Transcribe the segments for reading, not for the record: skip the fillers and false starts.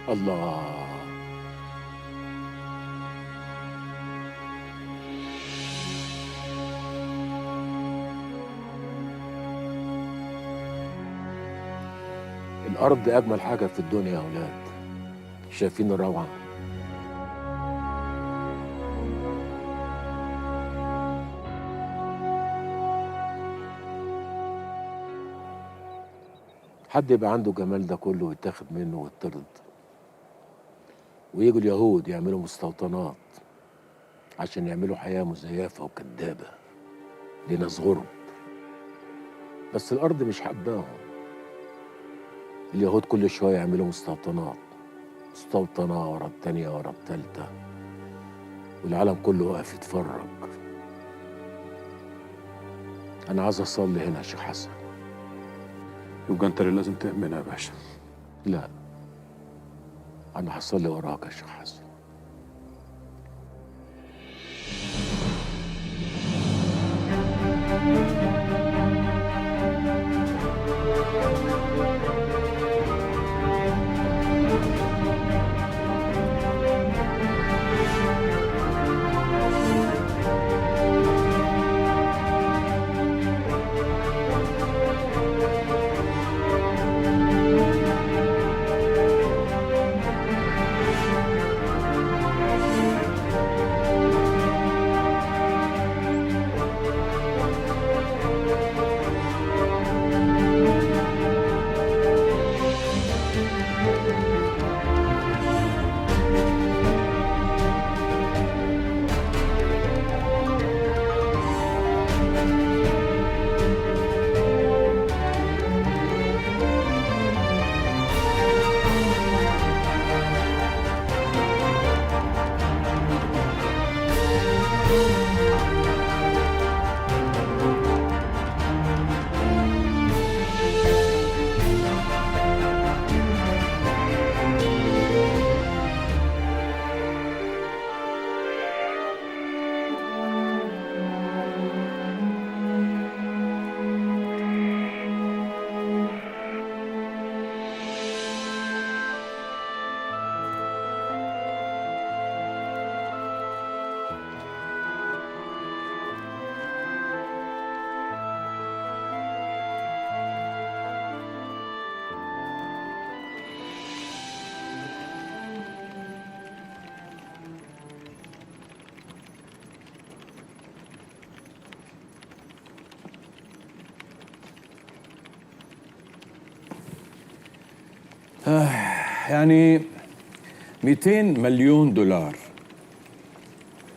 الله. الأرض أجمل حاجة في الدنيا يا أولاد. شايفين الروعة؟ حد يبقى عنده الجمال ده كله ويتاخد منه ويطرد، ويجوا اليهود يعملوا مستوطنات عشان يعملوا حياة مزيفة وكدابة لناس غرب. بس الأرض مش حباهم. اليهود كل شوية يعملوا مستوطنات، مستوطنة ورا التانية ورا التالتة، والعالم كله واقف يتفرج. أنا عايز أصلي هنا يا شيخ حسن. يبقى أنت اللي لازم تأمنها يا باشا. لا، أنا هصلي وراك يا شيخ حسن. يعني 200 مليون دولار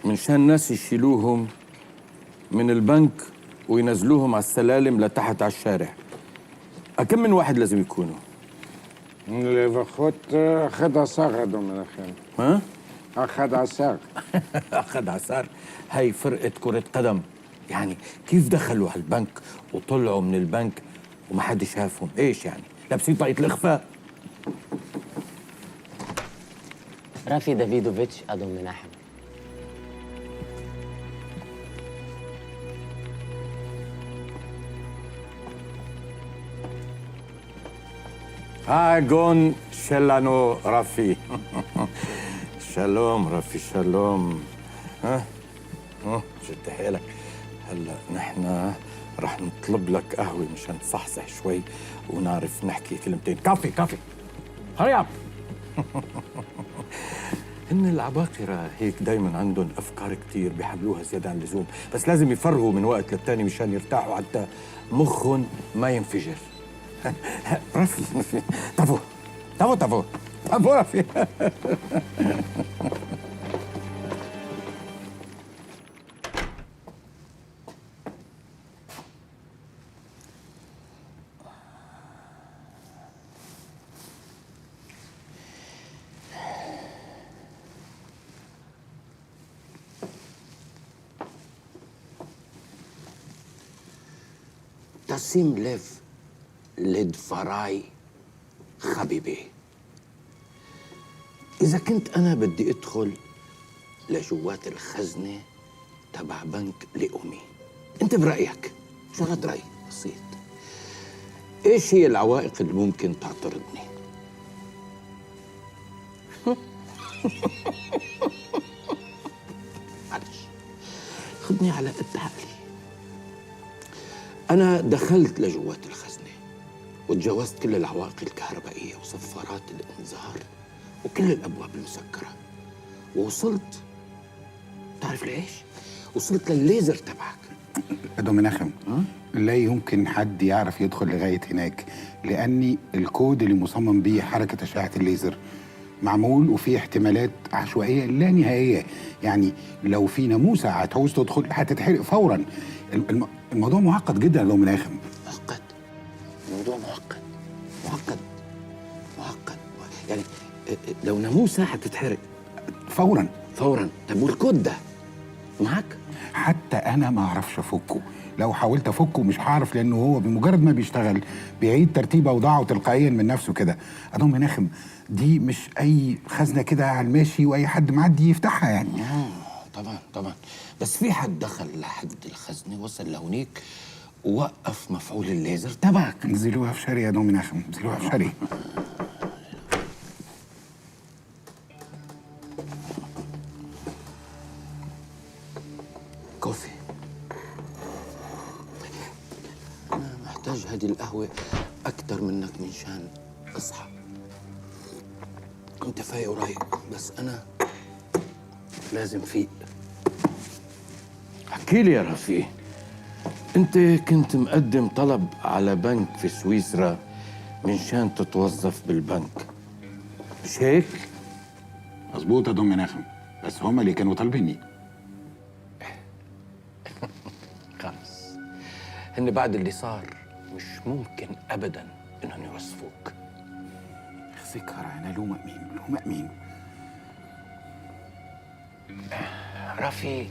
منشان الناس يشيلوهم من البنك وينزلوهم على السلالم لتحت على الشارع. كم من واحد لازم يكونوا؟ לפחות 11 אדון מנחם. ها؟ 11. 11. هاي فرقة كرة قدم. يعني كيف دخلوا على البنك وطلعوا من البنك وما حد شافهم؟ ايش يعني؟ لابسين طاقية الإخفاء؟ رافي دافيدوفيتش أدون مناحم. הגון שלנו, רפי. שלום, רפي، שלום. ها؟ شد حيلك. هلا نحن رح نطلب لك قهوة مشان تصحصح شوي ونعرف نحكي كلمتين. كافي كافي. هري اب. إن العباقرة هيك دايما عندهم أفكار كتير بيحملوها زيادة عن اللزوم، بس لازم يفرغوا من وقت للتاني مشان يرتاحوا حتى مخهم ما ينفجر. رافي تافو تافو تافو تافو رافي. תשים לב לדבריי, חביבי. إذا كنت أنا بدي أدخل لجوات الخزنة تبع بنك لأمي، أنت برأيك مجرد رأي بسيط، إيش هي العوائق اللي ممكن تعترضني؟ معلش، خدني على قد عقلي. أنا دخلت لجوات الخزنة وتجاوزت كل العوائق الكهربائية وصفارات الإنذار وكل الأبواب المسكرة، ووصلت، تعرف ليش؟ وصلت للليزر تبعك. أدو مناخم، لا يمكن حد يعرف يدخل لغاية هناك، لأن الكود اللي مصمم بيه حركة أشعة الليزر معمول وفيه احتمالات عشوائية لا نهائية. يعني لو في ناموسة هتعوز تدخل هتتحرق فورا. الموضوع معقد جدا يا أدو مناخم. معقد؟ الموضوع معقد معقد معقد، يعني لو ناموسة هتتحرق فورا فورا. طب والكود ده معك؟ حتى أنا ما أعرفش أفكه. لو حاولت أفكه مش هعرف، لأنه هو بمجرد ما بيشتغل بيعيد ترتيب أوضاعه تلقائيا من نفسه كده. أدو مناخم، دي مش أي خزنة كده على الماشي وأي حد معدي يفتحها يعني. طبعا طبعا، بس في حد دخل لحد الخزنة، وصل لهونيك ووقف مفعول الليزر تبعك. انزلوها في شاري يا أدو مناخم، انزلوها في شاري. كوفي، أنا محتاج هذه القهوة أكتر منك من شان أصحى. أنت فايق ورايق، بس أنا لازم فيق. احكي لي يا رفيق، أنت كنت مقدم طلب على بنك في سويسرا من شان تتوظف بالبنك، مش هيك؟ مظبوط يا أدو مناخم، بس هما اللي كانوا طالبيني. خلص، هن بعد اللي صار مش ممكن أبداً إنهم يوظفوك. ذكر أنا له مأمين له مأمين. رفي،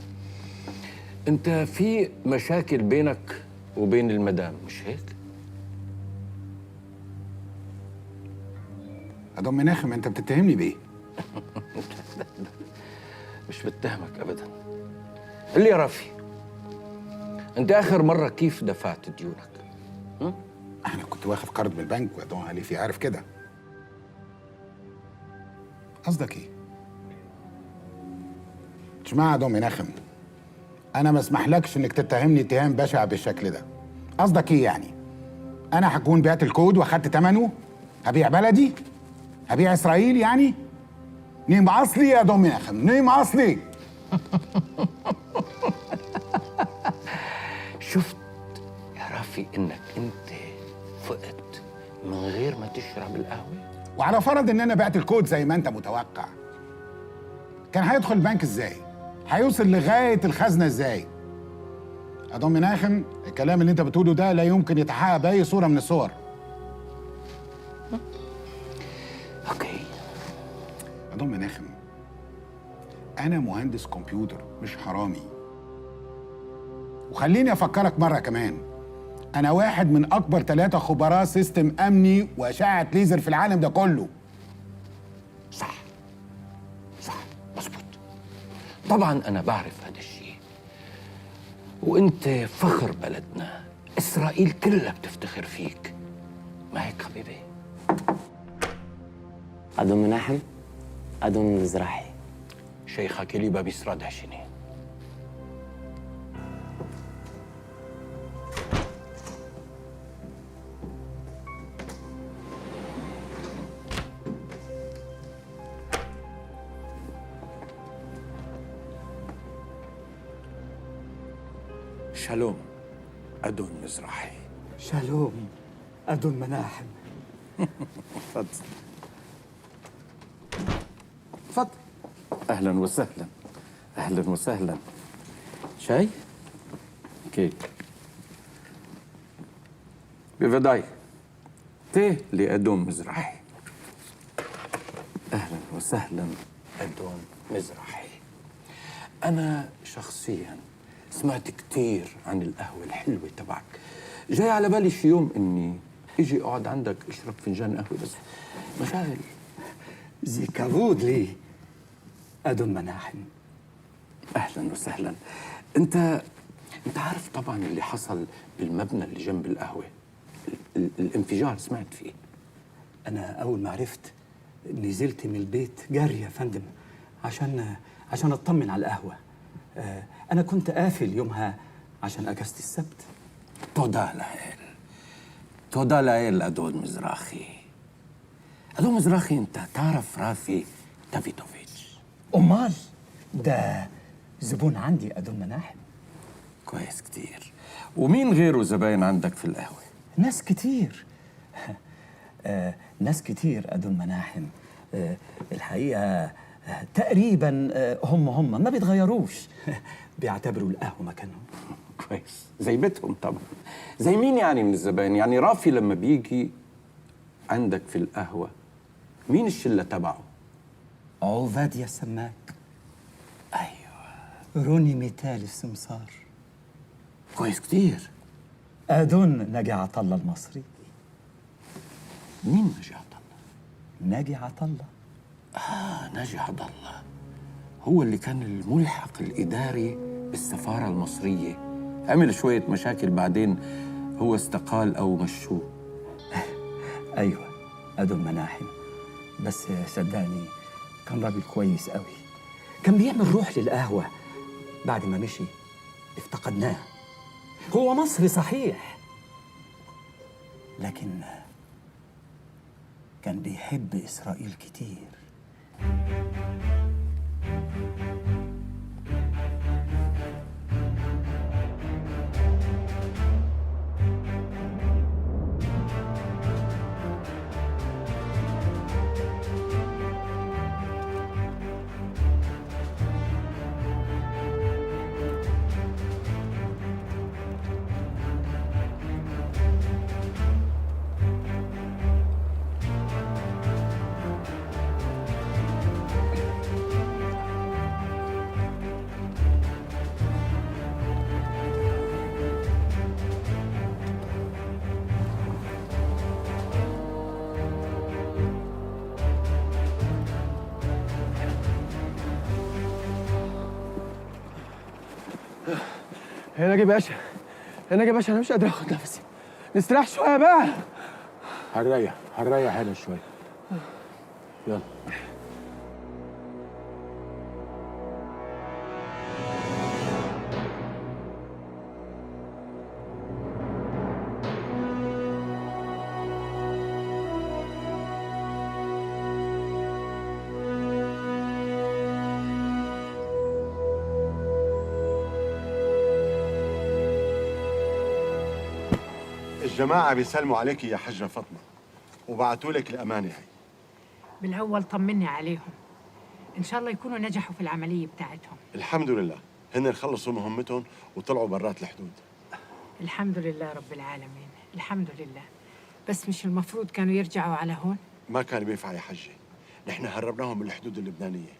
أنت في مشاكل بينك وبين المدام، مش هيك؟ أدو مناخم، أنت بتتهمني بإيه؟ مش بتهمك أبداً. قل لي يا رفي، أنت آخر مرة كيف دفعت ديونك؟ أنا كنت واخد قرض من البنك وأدو علي في عارف كده. قصدك إيه؟ اسمع يا أدو مناخم، أنا ما اسمحلكش إنك تتهمني اتهام بشع بالشكل ده. قصدك إيه يعني؟ أنا هكون بعت الكود وأخدت ثمنه؟ هبيع بلدي؟ هبيع إسرائيل يعني؟ نيم أصلي يا أدو مناخم، نيم أصلي. شفت يا رفي إنك أنت فقت من غير ما تشرب القهوة؟ وعلى فرض ان انا بعت الكود زي ما انت متوقع، كان هيدخل البنك ازاي؟ هيوصل لغايه الخزنه ازاي؟ أدو مناخم، الكلام اللي انت بتقوله ده لا يمكن يتحقق باي صوره من الصور. اوكي. أدو مناخم، انا مهندس كمبيوتر مش حرامي. وخليني افكرك مره كمان، أنا واحد من أكبر 3 خبراء سيستم أمني وأشعة ليزر في العالم ده كله. صح صح، مظبوط. طبعا أنا بعرف هذا الشيء، وأنت فخر بلدنا، إسرائيل كلها بتفتخر فيك، ما هيك حبيبي؟ أدون مناحم، أدون مزرعي. شيخك لي بابي سراد عشيني. شالوم أدون مزرعي. شالوم أدون مناحم. تفضل تفضل. أهلا وسهلا، أهلا وسهلا. شاي؟ كيك بوداي، تي لأدون مزرعي. أهلا وسهلا أدون مزرعي. أنا شخصياً سمعت كتير عن القهوة الحلوة تبعك، جاي على بالي شي يوم إني إجي أقعد عندك أشرب فنجان قهوة، بس مشاغل. زي كابود لي أدون مناحم. أهلا وسهلا. أنت عارف طبعا اللي حصل بالمبنى اللي جنب القهوة، الانفجار، سمعت فيه؟ أنا أول ما عرفت نزلت من البيت جري يا فندم، عشان اطمن على القهوة. أنا كنت قافل يومها عشان أجازة السبت. تودا لهيل، تودا لهيل أدون مزراخي. أدون مزراخي، أنت تعرف رافي دافيدوفيتش؟ أمال ده زبون عندي أدون مناحم. كويس كتير. ومين غيره زباين عندك في القهوة؟ ناس كتير. ناس كتير أدون مناحم. الحقيقة تقريبا هم ما بيتغيروش. بيعتبروا القهوة مكانهم. كويس، زي بيتهم طبعا. زي مين يعني من الزباين؟ يعني رافي لما بيجي عندك في القهوة مين الشلة تبعه؟ عوفاديا السماك. أيوة. روني ميتال السمسار. كويس كتير. أدون ناجي عطلة المصري. مين ناجي عطلة؟ ناجي عطلة. ناجي عطلة هو اللي كان الملحق الإداري بالسفارة المصرية، عمل شوية مشاكل بعدين هو استقال أو مشوه. أيوة، أدون مناحم. بس صدقني كان راجل كويس قوي. كان بيعمل روح للقهوة. بعد ما مشي افتقدناه. هو مصري صحيح، لكن كان بيحب إسرائيل كتير. هنا يا باشا، هنا يا باشا، انا مش قادر اخد نفسي. نستريح شويه بقى. هنريح هنا شويه. يلا. الجماعة بيسلموا عليك يا حجة فاطمة وبعتوا لك الأمانة هي. بالأول طمني عليهم، إن شاء الله يكونوا نجحوا في العملية بتاعتهم. الحمد لله، هن خلصوا مهمتهم وطلعوا برات الحدود. الحمد لله رب العالمين، الحمد لله. بس مش المفروض كانوا يرجعوا على هون؟ ما كان بينفع يا حجة، نحن هربناهم من الحدود اللبنانية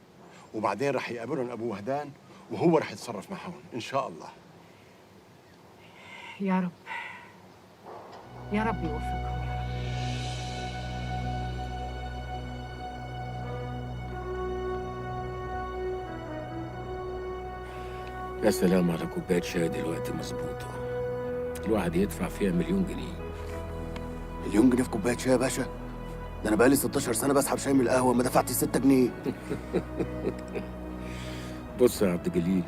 وبعدين رح يقابلهم أبو وهدان وهو رح يتصرف معهم إن شاء الله. يا رب، يا رب يوفقهم. يا سلام على كوبايه شاي دلوقتي مظبوطه، الواحد يدفع فيها 1,000,000 جنيه. 1,000,000 جنيه في كوبايه شاي يا باشا؟ ده انا بقالي 16 سنه بسحب شاي من القهوه ما دفعتش 6 جنيه. بص يا عبد الجليل،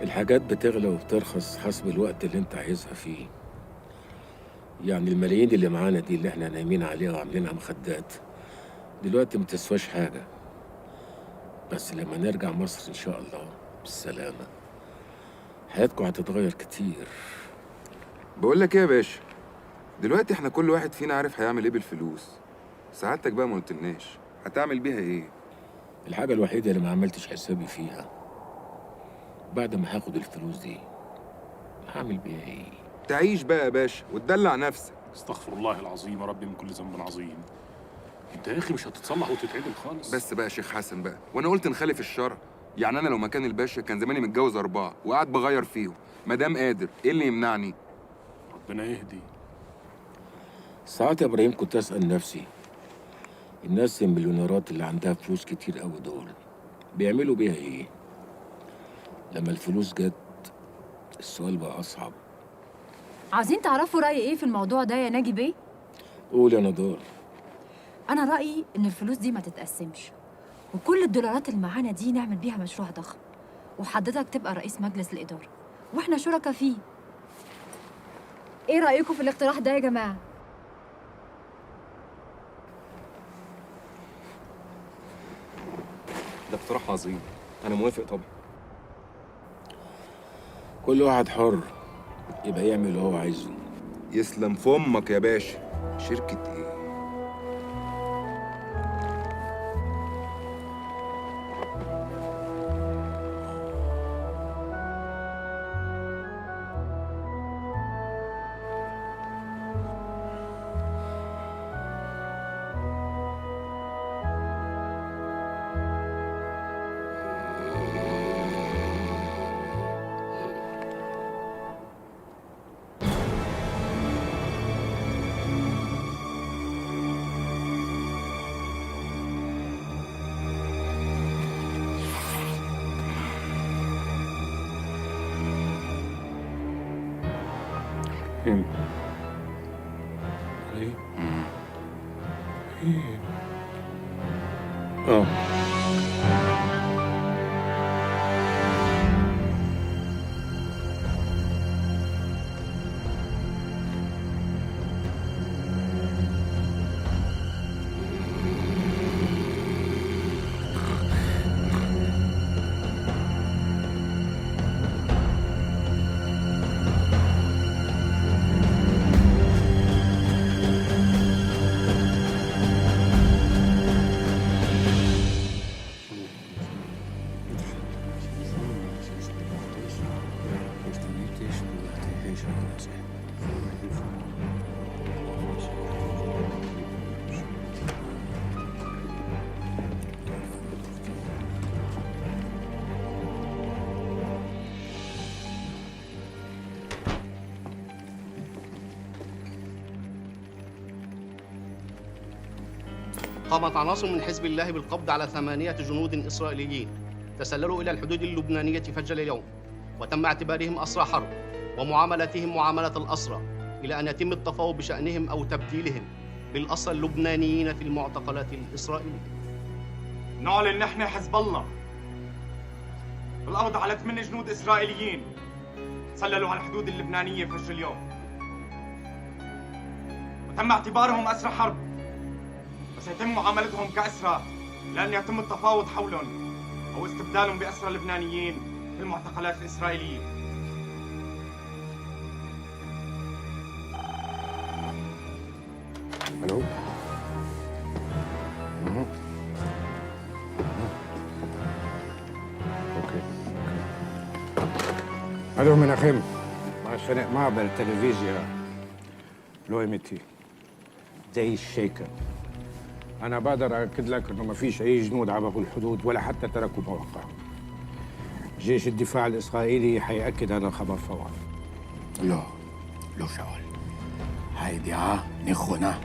الحاجات بتغلى وبترخص حسب الوقت اللي انت عايزها فيه. يعني الملايين اللي معانا دي اللي احنا نايمين عليها وعاملينها مخدات دلوقتي ما تسواش حاجه، بس لما نرجع مصر ان شاء الله بالسلامه حياتكم هتتغير كتير. بقول لك ايه يا باشا، دلوقتي احنا كل واحد فينا عارف هيعمل ايه بالفلوس. سعادتك بقى ما قلتلناش هتعمل بيها ايه؟ الحاجه الوحيده اللي ما عملتش حسابي فيها بعد ما هاخد الفلوس دي هعمل بيها ايه؟ تعيش بقى يا باشا وتدلع نفسك. استغفر الله العظيم يا ربي من كل ذنب عظيم. انت يا اخي مش هتتصلح وتتعدل خالص. بس بقى يا شيخ حسن بقى، وانا قلت نخالف الشرع؟ يعني انا لو مكان الباشا كان زماني متجوز 4 وقاعد بغير فيهم. ما دام قادر ايه اللي يمنعني؟ ربنا يهدي. ساعات يا ابراهيم كنت اسال نفسي، الناس المليونيرات اللي عندها فلوس كتير قوي دول بيعملوا بيها ايه؟ لما الفلوس جت السؤال بقى اصعب. عايزين تعرفوا رأيي ايه في الموضوع ده يا ناجي بيه؟ قول يا نضال. أنا رأيي إن الفلوس دي ما تتقسمش، وكل الدولارات اللي معانا دي نعمل بيها مشروع ضخم، وحضرتك تبقى رئيس مجلس الإدارة واحنا شركاء فيه. ايه رأيكم في الاقتراح ده يا جماعة؟ ده اقتراح عظيم، انا موافق طبعا. كل واحد حر يبقى يعمل اللي هو عايزه. يسلم فمك يا باشا. شركة ايه؟ قامت عناصر من حزب الله بالقبض على 8 جنود إسرائيليين تسللوا إلى الحدود اللبنانية فجر اليوم، وتم اعتبارهم أسرى حرب ومعاملتهم معاملة الأسرى إلى أن يتم التفاوض بشأنهم أو تبديلهم بالأسرى اللبنانيين في المعتقلات الإسرائيلية. نعلن نحن حزب الله بالقبض على 8 جنود إسرائيليين تسللوا على الحدود اللبنانية فجر اليوم، وتم اعتبارهم أسرى حرب، وسيتم معاملتهم كأسرى لأن يتم التفاوض حولهم أو استبدالهم بأسرى لبنانيين في المعتقلات الإسرائيلية. الو اوكي الو مناخيم عشان معبر التلفزيون لو ايمتي زي الشيكر. انا بقدر اكد لك انه ما فيش اي جنود عبروا الحدود ولا حتى تركوا مواقعهم. جيش الدفاع الاسرائيلي حيأكد هذا الخبر فورا. لو شاول هيدي نخونا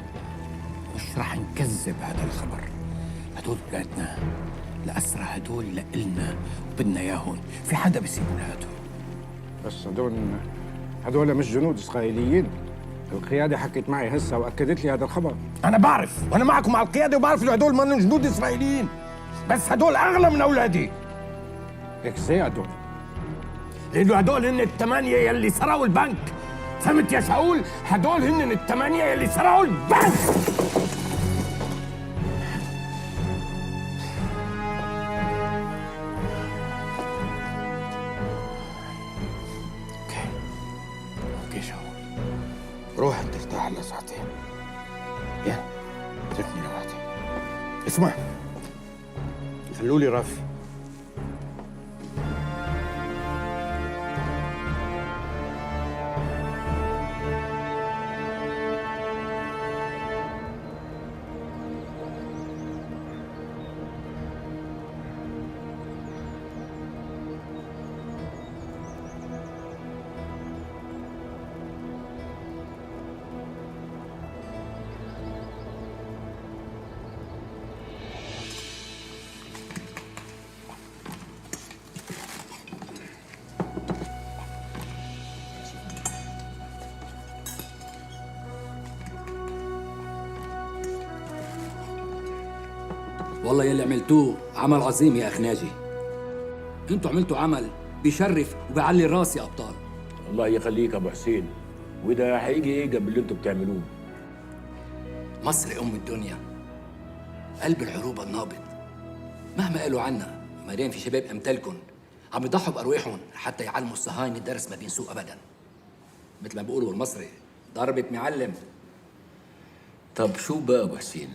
مش رح نكذب هذا الخبر. هدول ولادنا، الأسرى هدول لإلنا وبدنا إياهم، في حدا بيسيب ولاده. بس هدول مش جنود اسرائيليين. القيادة حكت معي هسه وأكدت لي هذا الخبر. أنا بعرف، وأنا معكم مع القيادة وبعرف إنه هدول منهم جنود إسرائيليين، بس هدول أغلى من أولادي. هيك زي هدول؟ لأنه هدول هن الثمانية يلي سرقوا البنك. فهمت يا شاول؟ هدول هن الثمانية يلي سرقوا البنك. اوكي شاول، روح انت ارتاح هلا ساعتين. يلا اتركني لوحدي. اسمع، خلوا لي رافي. والله يلي عملتوه عمل عظيم يا أخ ناجي. انتوا عملتوا عمل بيشرف وبيعلي الراس يا أبطال. الله يخليك يا أبو حسين، وده هيجي إيه جنب اللي أنتوا بتعملوه؟ مصر أم الدنيا، قلب العروبة النابض. مهما قالوا عنا ما دام في شباب أمثالكم عم يضحوا بأرواحهم حتى يعلموا الصهاينة الدرس ما بينسوه أبدا. مثل ما بيقولوا بالمصري ضربة معلم. طب شو بقى أبو حسين؟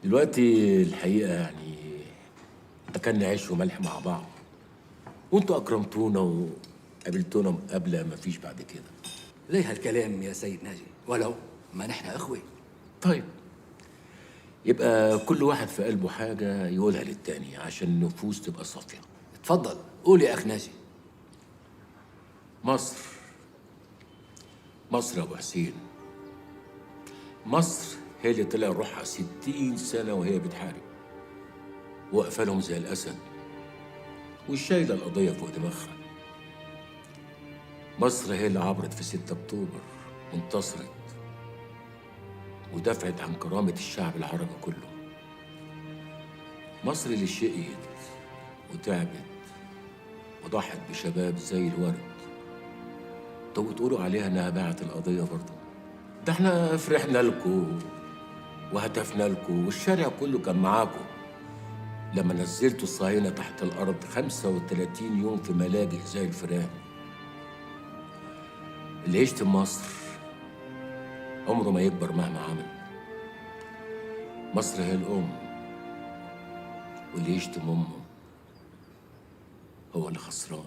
دلوقتي الحقيقة يعني أكلنا عيش وملح مع بعض، وأنتوا أكرمتونا وقابلتونا قبل ما فيش بعد كده. ليه هالكلام يا سيد ناجي؟ ولو ما نحن إخوة. طيب يبقى كل واحد في قلبه حاجة يقولها للتاني عشان النفوس تبقى صافية. اتفضل قول يا أخ ناجي. مصر، مصر يا أبو حسين، مصر هي اللي طلع روحها 60 سنة وهي بتحارب، واقفة لهم زي الأسد وشايلة القضية فوق دماغها. مصر هي اللي عبرت في 6 أكتوبر وانتصرت ودافعت عن كرامة الشعب العربي كله. مصر اللي شقيت وتعبت وضحت بشباب زي الورد. طب تقولوا عليها انها باعت القضية برضه؟ ده احنا فرحنا لكم وهتفنا لكم والشارع كله كان معاكم لما نزلتوا الصهاينة تحت الأرض 35 يوم في ملاجئ زي الفئران. اللي يشتم مصر عمره ما يكبر مهما عمل. مصر هي الأم، واللي يشتم أمه هو اللي خسران.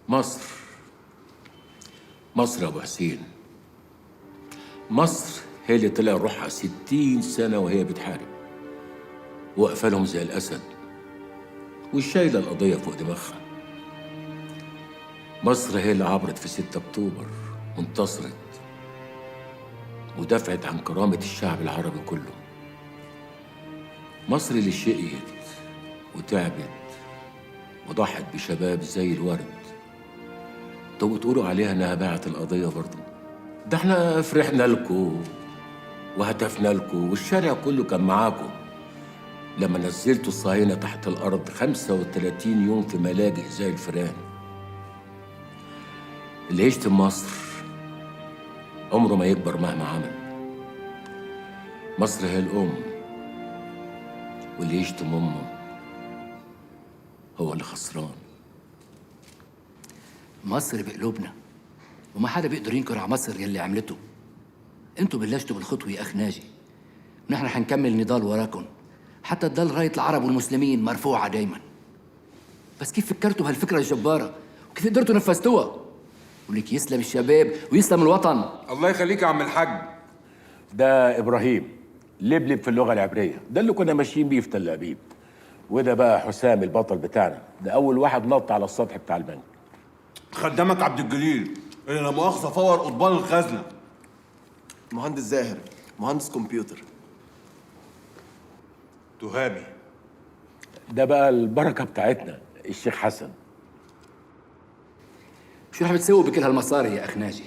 مصر، مصر يا أبو حسين، مصر هي اللي طلع روحها 60 سنة وهي بتحارب، واقفة لهم زي الأسد وشايلة القضية فوق دماغها. مصر هي اللي عبرت في 6 أكتوبر وانتصرت ودافعت عن كرامة الشعب العربي كله. مصر اللي شقيت وتعبت وضحت بشباب زي الورد. طب تقولوا عليها انها باعت القضية برضه؟ ده احنا فرحنا لكم وهتفنا لكم والشارع كله كان معاكم لما نزلتوا الصهاينة تحت الأرض 35 يوم في ملاجئ زي الفئران. اللي يشتم مصر عمره ما يكبر مهما عمل. مصر هي الأم، واللي يشتم أمه هو اللي خسران. مصر بقلوبنا وما حدا بيقدر ينكر على مصر يلي عملته. انتوا بلشتوا بالخطوة يا أخ ناجي، ونحن حنكمل النضال وراكم حتى تضل راية العرب والمسلمين مرفوعة دايما. بس كيف فكرتوا بهالفكرة الجبارة وكيف قدرتوا نفذتوها؟ ولك يسلم الشباب ويسلم الوطن. الله يخليك يا عم الحاج. ده إبراهيم لبلب في اللغة العبرية، ده اللي كنا ماشيين بيه في تل أبيب. وده بقى حسام البطل بتاعنا، ده أول واحد نط على السطح بتاع البنك. خدامك عبد الجليل اللي لا مؤاخذة فور قضبان الخزنة. مهندس زاهر، مهندس كمبيوتر. تهامي. ده بقى البركة بتاعتنا الشيخ حسن. شو رح بتسوي بكل هالمصاري يا أخ ناجي؟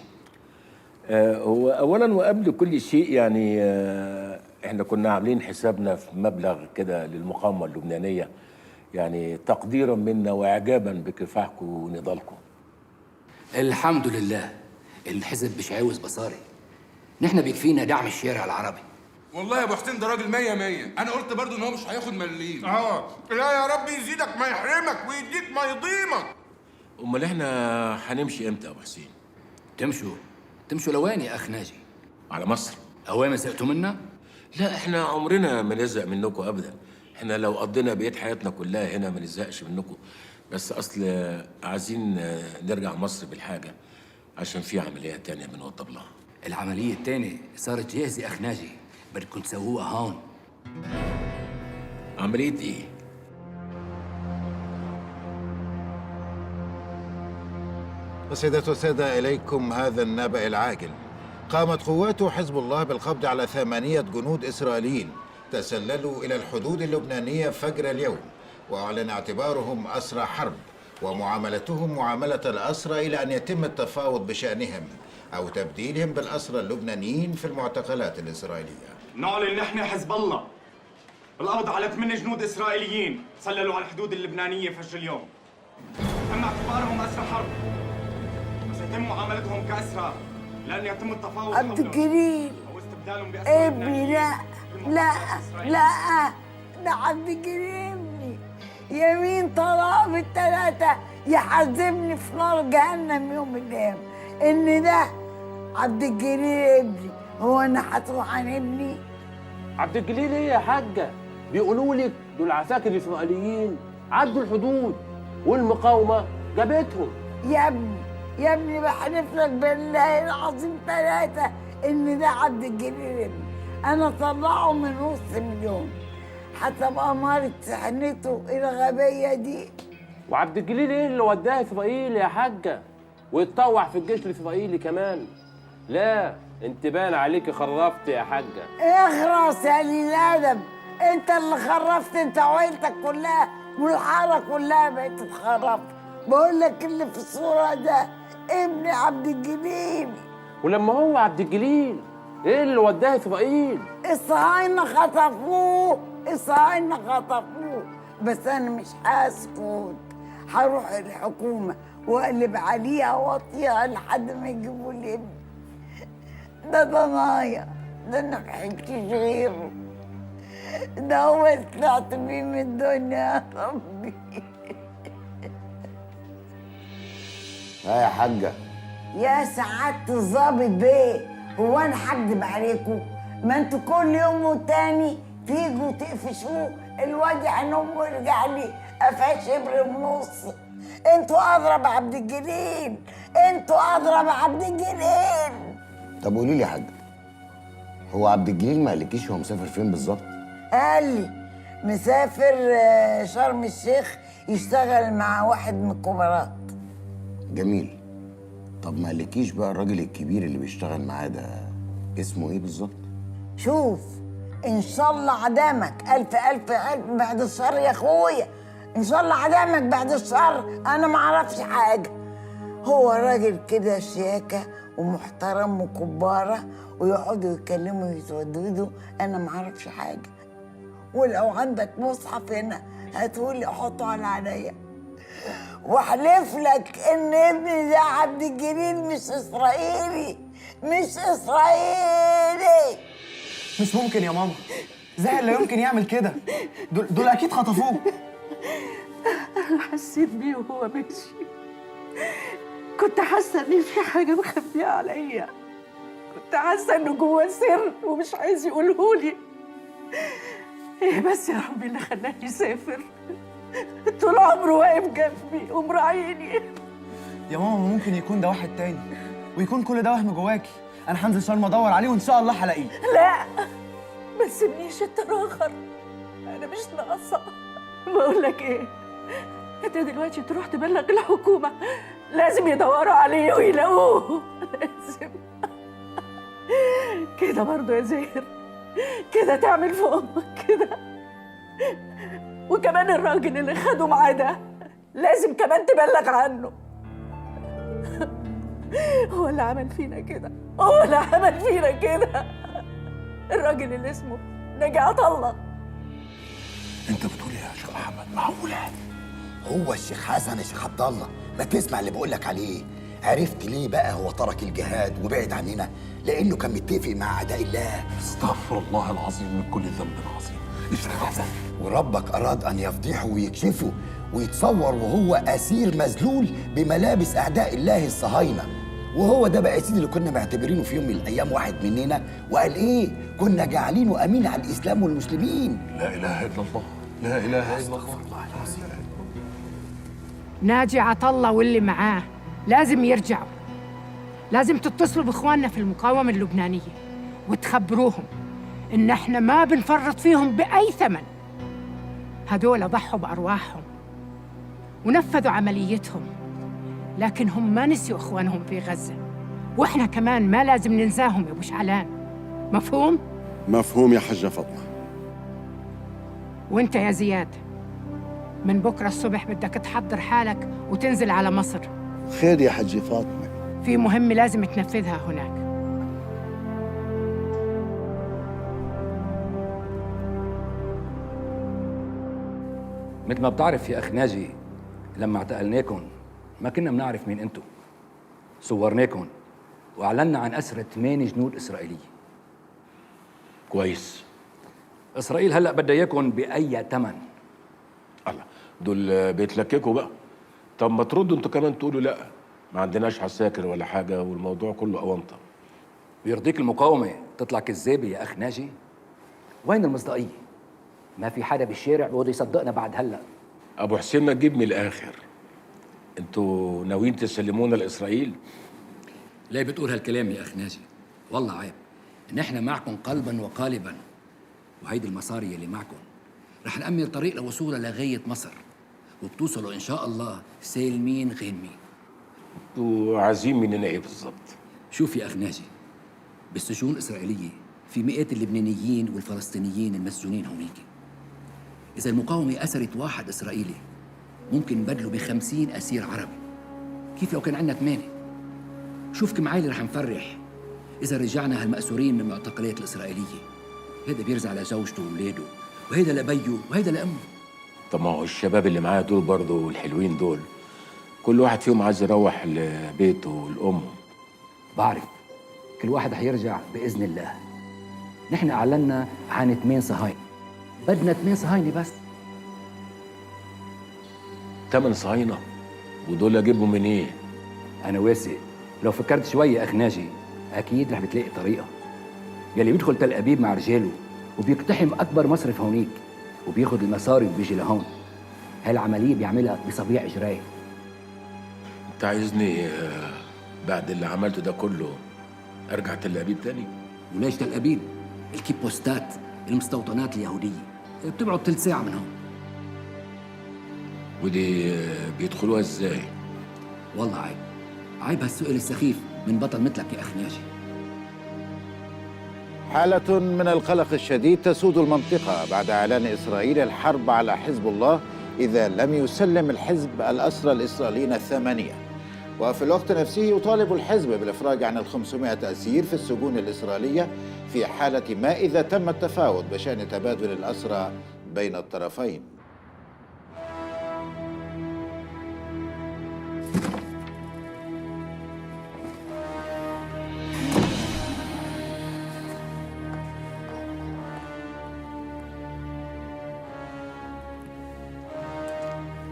هو أولاً وقبل كل شيء يعني إحنا كنا عاملين حسابنا في مبلغ كده للمقاومة اللبنانية، يعني تقديراً منا وإعجاباً بكفاحكم ونضالكم. الحمد لله الحزب مش عاوز مصاري، نحن بيكفينا دعم الشارع العربي. والله يا ابو حسين ده راجل 100 انا قلت برضو ان هو مش هياخد مليم. لا يا رب يزيدك ما يحرمك ويديك ما يضيمك. أمال إحنا هنمشي إمتى يا أبو حسين؟ تمشوا لوين يا أخ ناجي؟ على مصر. أوامر زهقتوا منا؟ لا إحنا عمرنا ما نزهق منكم أبداً. إحنا لو قضينا بقية حياتنا كلها هنا ما نزهقش منكم، بس أصل عايزين نرجع مصر بالحاجة عشان في عملية تانية بنوضب لها. العملية التانية صارت جاهزة يا أخ ناجي، بدكم تسووها هون. عملية إيه؟ سيدات وسادة، إليكم هذا النبأ العاجل. قامت قوات حزب الله بالقبض على 8 جنود إسرائيليين تسللوا إلى الحدود اللبنانية فجر اليوم، وأعلن اعتبارهم أسرى حرب ومعاملتهم معاملة الأسرى إلى أن يتم التفاوض بشأنهم أو تبديلهم بالأسرى اللبنانيين في المعتقلات الإسرائيلية. نعلن نحن حزب الله بالقبض على 8 جنود إسرائيليين تسللوا على الحدود اللبنانية فجر اليوم. تم اعتبارهم أسرى حرب، وسيتم معاملتهم كأسرى لأن يتم التفاوض عبد الجليل أو استبدالهم بأسرى ابني، لا لا لا، ده عبد الجليل ابني. يمين طلاق بالثلاثة يحزمني في نار جهنم يوم القيامة إن ده عبد الجليل ابني. هو أنا هتروح عن ابني؟ عبد الجليل ايه يا حاجه؟ بيقولوا لك دول عساكر الاسرائيليين عدوا الحدود والمقاومه جابتهم. يا ابني يا ابني بحلف لك بالله العظيم ثلاثة إن ده عبد الجليل ابني. أنا طلعه من نص مليون حسب أمارة سحنته الغبية دي. وعبد الجليل ايه اللي وداه اسرائيل يا حاجه؟ ويتطوع في الجيش الاسرائيلي كمان؟ لا انت باين عليكي خرفت يا حاجه. اخرس يا قليل الأدب، أنت اللي خرفت، أنت وعيلتك كلها والحارة كلها بقت تخرف. بقول لك اللي في الصورة ده ابن عبد الجليل. ولما هو عبد الجليل ايه اللي وداه اسرائيل؟ الصهاينة خطفوه، الصهاينة خطفوه، بس أنا مش هسكت، هروح الحكومة وأقلب عليها وأطيها لحد ما يجيبوا لي ابني. ده ضنايا، ده أنا محبتش غيره، ده هو اللي طلعت بيه من الدنيا يا ربي. يا حاجة يا سعادة الظابط بيه، هو أنا هكدب عليكم؟ ما انتوا كل يوم والتاني تيجوا تقفشوه الواد عن امه ويرجع لي قفاه شبر ونص. انتوا اضرب عبد الجليل، انتوا اضرب عبد الجليل. طب قولي لي يا حاجة، هو عبد الجليل ما قالكيش هو مسافر فين بالظبط؟ قال لي مسافر شرم الشيخ يشتغل مع واحد من الكبارات. جميل. طب ما قالكيش بقى الراجل الكبير اللي بيشتغل معاه ده اسمه ايه بالظبط؟ شوف ان شاء الله عدامك الف الف الف بعد الشر يا اخويا، ان شاء الله عدامك بعد الشر، انا ما اعرفش حاجه. هو راجل كده شياكه ومحترم وكباره ويقعدوا يتكلموا ويتوددوا، انا ما اعرفش حاجه. ولو عندك مصحف هنا هاتولي احطه على عينيا واحلف لك ان ابني ده عبد الجليل مش اسرائيلي، مش اسرائيلي. مش ممكن يا ماما، زاهر لا يمكن يعمل كده، دول اكيد خطفوه. أنا حسيت بيه وهو ماشي، كنت حاسة إن في حاجة مخبية عليا، كنت حاسة إنه جواه سر ومش عايز يقولهولي. إيه بس يا ربي اللي خلاني يسافر، طول عمره واقف جنبي ومراعيني. يا ماما ممكن يكون ده واحد تاني ويكون كل ده وهم جواكي. انا هنزل شرم ادور عليه وان شاء الله هلاقيه. لا ما تسيبنيش اتراخر، انا مش ناقصه. بقول لك ايه، انت دلوقتي تروح تبلغ الحكومه، لازم يدوروا عليه ويلاقوه، لازم. كده برضه يا زهر، كده تعمل في امك كده. وكمان الراجل اللي خده معاه ده لازم كمان تبلغ عنه. هو اللي عمل فينا كده، هو اللي عمل فينا كده، الراجل اللي اسمه ناجي عطله. انت بتقول ايه يا شيخ محمد؟ معقوله؟ هو الشيخ حسن يا شيخ عبد الله، ما تسمع اللي بقول لك عليه. عرفت ليه بقى هو ترك الجهاد وبعد عننا؟ لانه كان متفق مع اعداء الله. استغفر الله العظيم من كل ذنب عظيم. الشيخ حسن وربك اراد ان يفضحه ويكشفه ويتصور وهو اسير مذلول بملابس اعداء الله الصهاينه. وهو ده بقى يا سيدي اللي كنا معتبرينه في يوم من الايام واحد مننا، وقال ايه؟ كنا جاعلينه امين على الاسلام والمسلمين. لا اله الا الله، لا اله الا الله. ناجي عطله واللي معاه لازم يرجعوا، لازم تتصلوا باخواننا في المقاومه اللبنانيه وتخبروهم ان احنا ما بنفرط فيهم باي ثمن. هدول ضحوا بارواحهم ونفذوا عمليتهم، لكن هم ما نسيوا اخوانهم في غزه، واحنا كمان ما لازم ننساهم يا ابو شعلان. مفهوم؟ مفهوم يا حجه فاطمه. وانت يا زياد من بكره الصبح بدك تحضر حالك وتنزل على مصر. خير يا حجه فاطمه، في مهمه لازم تنفذها هناك. مثل ما بتعرف يا أخ ناجي، لما اعتقلناكم ما كنا بنعرف مين أنتم. صورناكم وأعلنا عن أسرة 8 جنود إسرائيلية. كويس. إسرائيل هلأ بدها إياكم بأي ثمن. الله، دول بيتلككوا بقى. طب ما تردوا انتوا كمان تقولوا لا، ما عندناش عساكر ولا حاجة والموضوع كله أونطة. بيرضيك المقاومة تطلع كذابة يا أخ ناجي؟ وين المصداقية؟ ما في حدا بالشارع بده يصدقنا بعد هلأ. أبو حسين ما تجيب من الآخر. انتوا ناويين تسلمونا لإسرائيل؟ ليه بتقول هالكلام يا أخ ناجي؟ والله عيب. نحن معكم قلبا وقالبا، وهيدي المصاري اللي معكم رح نأمن طريق لوصولها لغاية مصر، وبتوصلوا إن شاء الله سالمين غانمين. انتوا عايزين مننا إيه بالظبط؟ شوف يا أخ ناجي، بالسجون الإسرائيلية في مئات اللبنانيين والفلسطينيين المسجونين هونيك. إذا المقاومة أسرت واحد إسرائيلي ممكن نبدله ب50 أسير عربي. كيف لو كان عندنا 8؟ شوف كم عائلة رح نفرح إذا رجعنا هالمأسورين من المعتقلات الإسرائيلية. هذا بيرجع لزوجته وولاده، وهيدا لبيه وهيدا لأمه. طب ما هو الشباب اللي معايا دول برضه الحلوين دول كل واحد فيهم عايز يروح لبيته والأم. بعرف كل واحد حيرجع بإذن الله. نحن أعلنا عن 8 صهاينة، بدنا 8 صهاينة بس. 8 صهاينة؟ ودول أجيبهم من إيه؟ أنا واثق لو فكرت شوي يا أخ ناجي أكيد رح بتلاقي طريقة. يلي بيدخل تل أبيب مع رجاله وبيقتحم أكبر مصرف هونيك وبياخد المصاري وبيجي لهون، هالعملية بيعملها بصبيع إجرائي. أنت عايزني بعد اللي عملته ده كله أرجع تل أبيب تاني؟ وليش تل أبيب؟ الكيبوستات، المستوطنات اليهودية بتبعد 3 ساعة من هون. ودي بيدخلوها إزاي؟ والله عيب، عيب هالسؤال السخيف من بطل مثلك يا أخ ناجي. حالة من القلق الشديد تسود المنطقة بعد إعلان إسرائيل الحرب على حزب الله إذا لم يسلم الحزب الأسرى الإسرائيليين 8. وفي الوقت نفسه يطالب الحزب بالإفراج عن 500 أسير في السجون الإسرائيلية في حالة ما إذا تم التفاوض بشأن تبادل الأسرى بين الطرفين.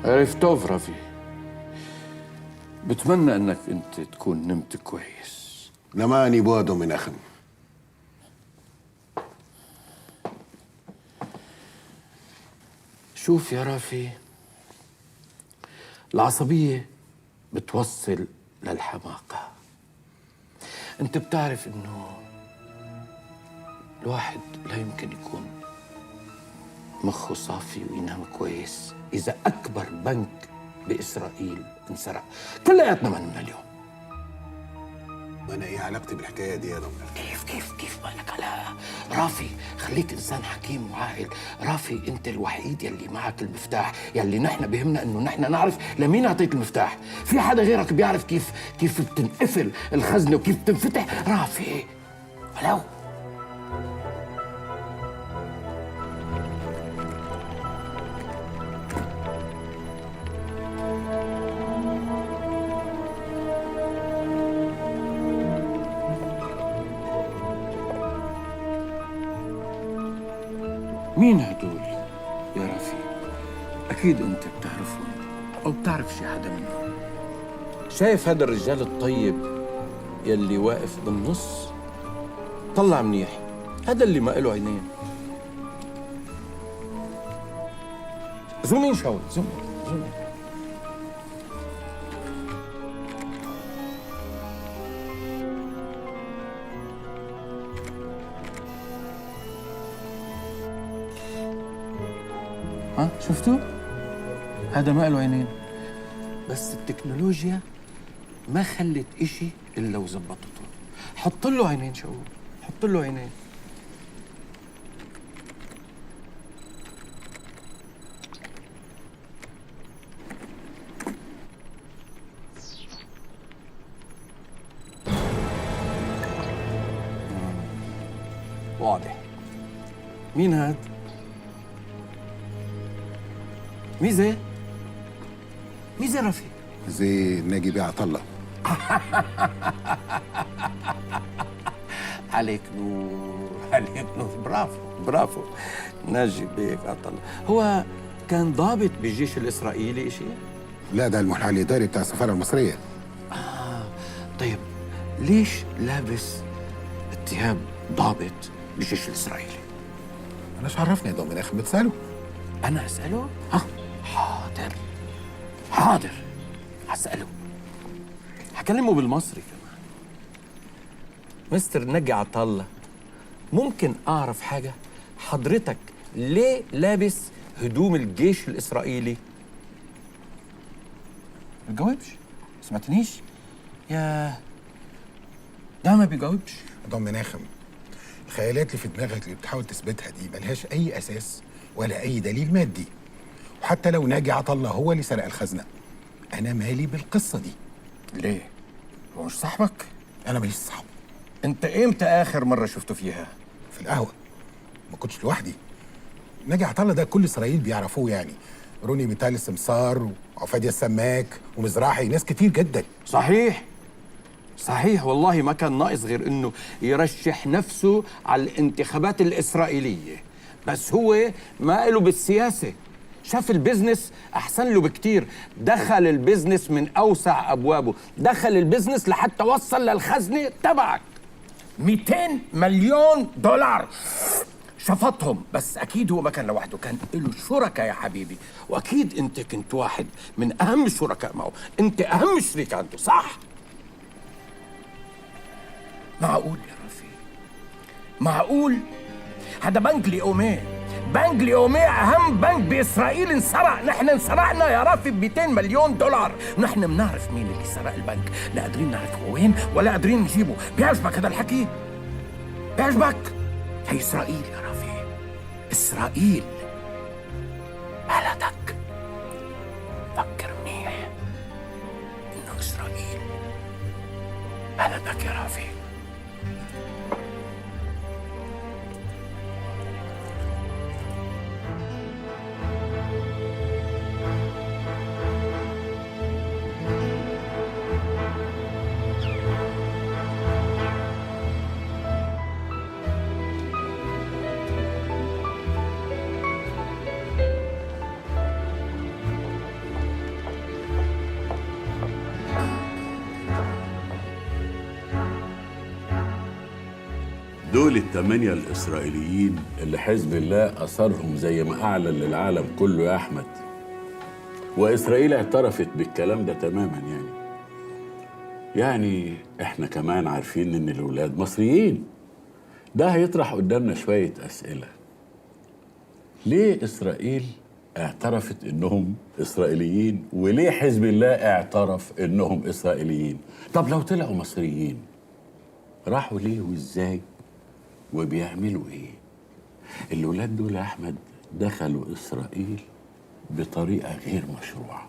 عرف توف رافي، بتمنى انك انت تكون نمت كويس. نماني بوادو من أخم. شوف يا رافي، العصبية بتوصل للحماقة. انت بتعرف انه الواحد لا يمكن يكون مخه صافي وينام كويس إذا أكبر بنك بإسرائيل انسرق. كلياتنا مننا اليوم. وأنا إيه علاقتي بالحكاية دي يا دكتور؟ كيف مالك؟ لا رافي، خليك إنسان حكيم وعاقل. رافي، أنت الوحيد يلي معك المفتاح، يلي نحن بهمنا إنه نحن نعرف لمين أعطيت المفتاح. في حدا غيرك بيعرف كيف بتنقفل الخزنة وكيف بتنفتح؟ رافي ولو مين هدول يا رافي؟ أكيد أنت بتعرفهم أو بتعرف شي حدا منهم. شايف هذا الرجال الطيب يلي واقف بالنص؟ طلع منيح، هذا اللي ما له عينين. زومين شاول، زومين. شفتوا؟ هذا ما له عينين، بس التكنولوجيا ما خلت إشي إلا وزبطته. حط له عينين شاول، حط له عينين. واضح. مين هاد؟ ميزه رفيق. زي ناجي بيه عطله. عليك نور، برافو ناجي بيك عطله. هو كان ضابط بالجيش الاسرائيلي شيء؟ لا، ده المحامي الاداري بتاع السفاره المصريه. طيب ليش لابس ثياب ضابط بالجيش الاسرائيلي؟ انا ايش عرفني يا دومينيخ؟ بتساله؟ انا اساله؟ حاضر هساله، هكلمه بالمصري كمان. مستر نجي عطله، ممكن اعرف حاجه؟ حضرتك ليه لابس هدوم الجيش الاسرائيلي؟ ما بيجاوبش، سمعتنيش؟ يا ده ما بيجاوبش. دومينيخ، الخيالات اللي في دماغك اللي بتحاول تثبتها دي ملهاش اي اساس ولا اي دليل مادي. وحتى لو ناجي عطله هو اللي سرق الخزنه، انا مالي بالقصه دي. ليه؟ هو مش صاحبك؟ انا ماليش صاحبه. انت امتى اخر مره شفته فيها؟ في القهوه، ما كنتش لوحدي. ناجي عطله ده كل اسرائيل بيعرفوه يعني. روني ميتال السمسار وعفادية السماك ومزراحي، ناس كتير جدا. صحيح والله ما كان ناقص غير انه يرشح نفسه على الانتخابات الاسرائيليه، بس هو ما له بالسياسه، شاف البزنس احسن له بكتير، دخل البزنس من اوسع ابوابه، دخل البزنس لحتى وصل للخزنه تبعك 200 مليون دولار شفطهم. بس اكيد هو ما كان لوحده، كان له شركاء يا حبيبي، واكيد انت كنت واحد من اهم الشركاء معه، انت اهم شريك عنده، صح؟ معقول يا رفيق؟ معقول؟ هذا بنك ليومي اهم بنك باسرائيل انسرق. نحن انسرقنا يا رافي ب 200 مليون دولار، ونحن بنعرف مين اللي سرق البنك، لا قادرين نعرف هو وين ولا قادرين نجيبه. بيعجبك هذا الحكي؟ بيعجبك؟ هي اسرائيل يا رافي، اسرائيل بلدك. فكر منيح انه اسرائيل بلدك يا رافي. دول الثمانية الإسرائيليين اللي حزب الله أصرهم زي ما أعلن للعالم كله يا أحمد، وإسرائيل اعترفت بالكلام ده تماما. يعني إحنا كمان عارفين إن الأولاد مصريين. ده هيطرح قدامنا شوية أسئلة. ليه إسرائيل اعترفت إنهم إسرائيليين؟ وليه حزب الله اعترف إنهم إسرائيليين؟ طب لو طلعوا مصريين راحوا ليه وإزاي؟ وبيعملوا ايه؟ الولاد دول يا احمد دخلوا اسرائيل بطريقه غير مشروعه.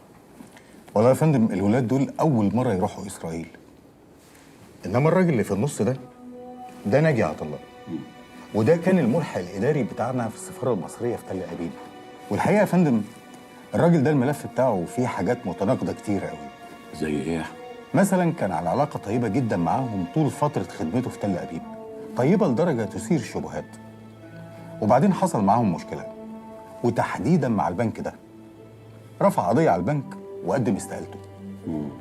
والله يا فندم الولاد دول اول مره يروحوا اسرائيل، انما الراجل اللي في النص ده ناجي عطله، وده كان الملحق الاداري بتاعنا في السفاره المصريه في تل ابيب. والحقيقه يا فندم الراجل ده الملف بتاعه فيه حاجات متناقضه كتير قوي. زي ايه؟ مثلا كان على علاقه طيبه جدا معاهم طول فتره خدمته في تل ابيب، طيبة لدرجة تثير الشبهات. وبعدين حصل معاهم مشكلة، وتحديدا مع البنك ده. رفع قضية على البنك وقدم استقالته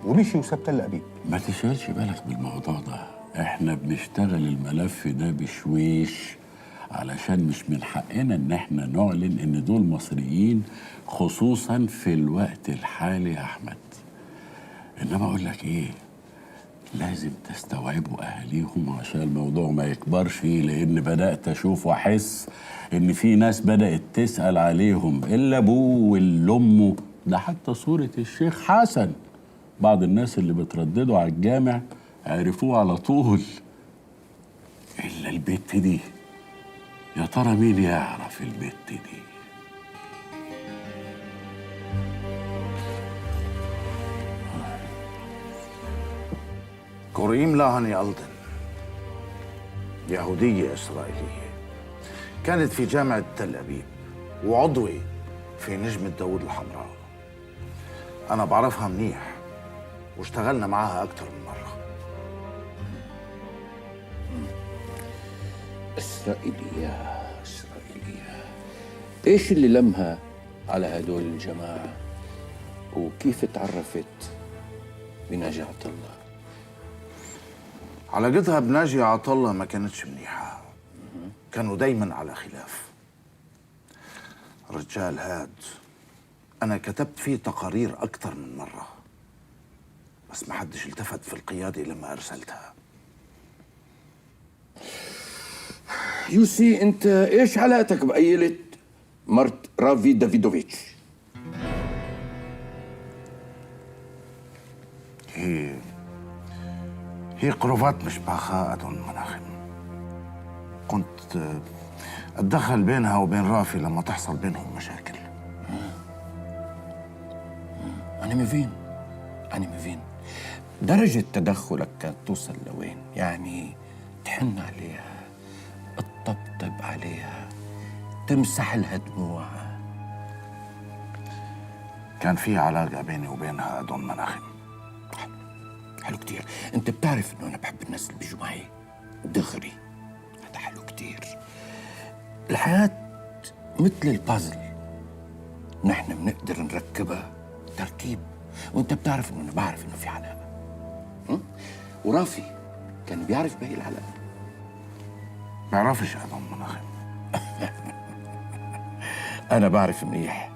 ومشي وساب تل أبيب. ما تشغلش بالك بالموضوع ده، احنا بنشتغل الملف ده بشويش علشان مش من حقنا ان احنا نعلن ان دول مصريين، خصوصا في الوقت الحالي يا احمد. انما اقول لك ايه، لازم تستوعبوا اهاليهم عشان الموضوع ما يكبرش، لان بدات اشوف واحس ان في ناس بدات تسال عليهم، الا ابوه واللي امه. ده حتى صوره الشيخ حسن بعض الناس اللي بترددوا على الجامع عرفوه على طول. الا البت دي، يا ترى مين يعرف البت دي؟ كوريم لاهاني ألدن، يهودية إسرائيلية، كانت في جامعة تل أبيب وعضوة في نجمة داوود الحمراء. أنا بعرفها منيح واشتغلنا معاها أكتر من مرة. إسرائيلية. إيش اللي لمها على هدول الجماعة وكيف تعرفت بناجي عطلة؟ علاقتها بناجي عطلة ما كانتش منيحة، كانوا دايما على خلاف. رجال هاد أنا كتبت فيه تقارير أكتر من مرة، بس ما حدش التفت في القيادة لما أرسلتها. يوسي، أنت إيش علاقتك بقيلة مرت رافي دافيدوفيتش؟ هي قروفات مش باخا أدون مناخم. كنت أتدخل بينها وبين رافي لما تحصل بينهم مشاكل. أنا مفين درجة تدخلك كانت توصل لوين؟ يعني تحن عليها، تطبطب عليها، تمسح لها دموع. كان في علاقة بيني وبينها أدون مناخم. حلو كتير. انت بتعرف انه انا بحب الناس اللي بيجوا معي دغري. هذا حلو كتير. الحياة مثل البازل، نحن بنقدر نركبها تركيب، وانت بتعرف انه انا بعرف انه في علاقة. ورافي كان بيعرف بهي العلاقة. بعرفش أدون مناخم. انا بعرف منيح.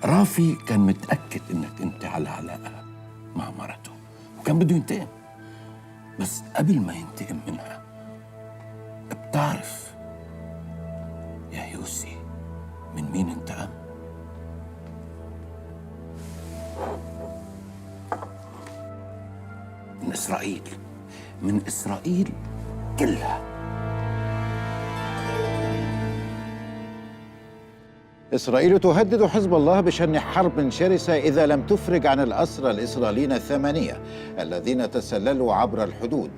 رافي كان متأكد انك انت على علاقة مع مرته وكان بده ينتقم، بس قبل ما ينتقم منها بتعرف يا يوسي من مين انتقم؟ من إسرائيل، من إسرائيل كلها. إسرائيل تهدد حزب الله بشن حرب شرسة إذا لم تفرج عن الأسرى الإسرائيليين 8 الذين تسللوا عبر الحدود.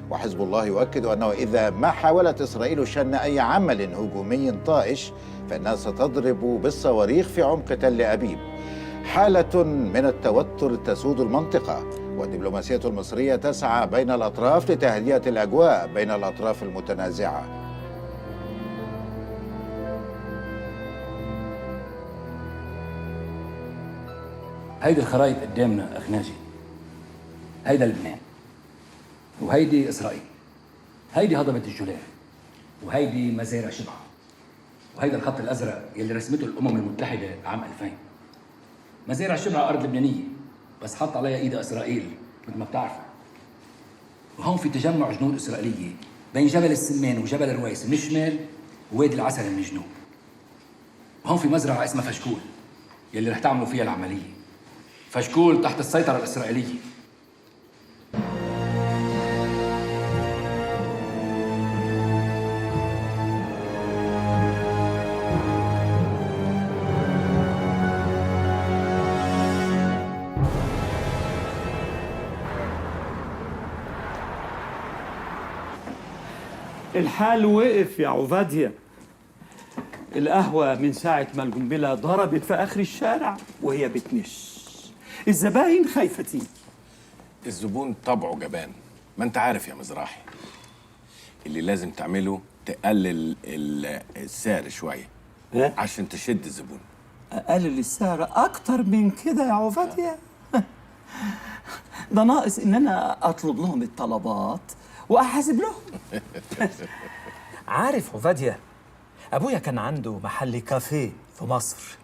وحزب الله يؤكد أنه إذا ما حاولت إسرائيل شن أي عمل هجومي طائش فإنها ستضرب بالصواريخ في عمق تل أبيب. حالة من التوتر تسود المنطقة، والدبلوماسية المصرية تسعى بين الأطراف لتهدئة الأجواء بين الأطراف المتنازعة. هيدي الخرايط قدامنا أخ ناجي. هيدا لبنان، وهيدي إسرائيل، هيدي هضبة الجولان، وهيدي مزارع شبعة، وهيدا الخط الأزرق يلي رسمته الأمم المتحدة عام 2000. مزارع شبعة أرض لبنانية بس حط عليها إيدها إسرائيل مثل ما بتعرفوا. وهون في تجمع جنود إسرائيلية بين جبل السمان وجبل الرويس من الشمال ووادي العسل من الجنوب. وهون في مزرعة اسمها فشكول يلي رح تعملوا فيها العملية. فشكول تحت السيطرة الإسرائيلية. الحال وقف يا عبادية. القهوة من ساعة ما القنبلة ضربت في آخر الشارع وهي بتنش. الزباين خايفة تيجي. الزبون طبعه جبان، ما انت عارف يا مزراحي. اللي لازم تعمله تقلل السعر شوية عشان تشد الزبون. أقلل السعر أكتر من كده يا عبادية؟ ده ناقص إن أنا أطلب لهم الطلبات وأحاسب لهم. عارف عبادية، أبويا كان عنده محل كافيه في مصر،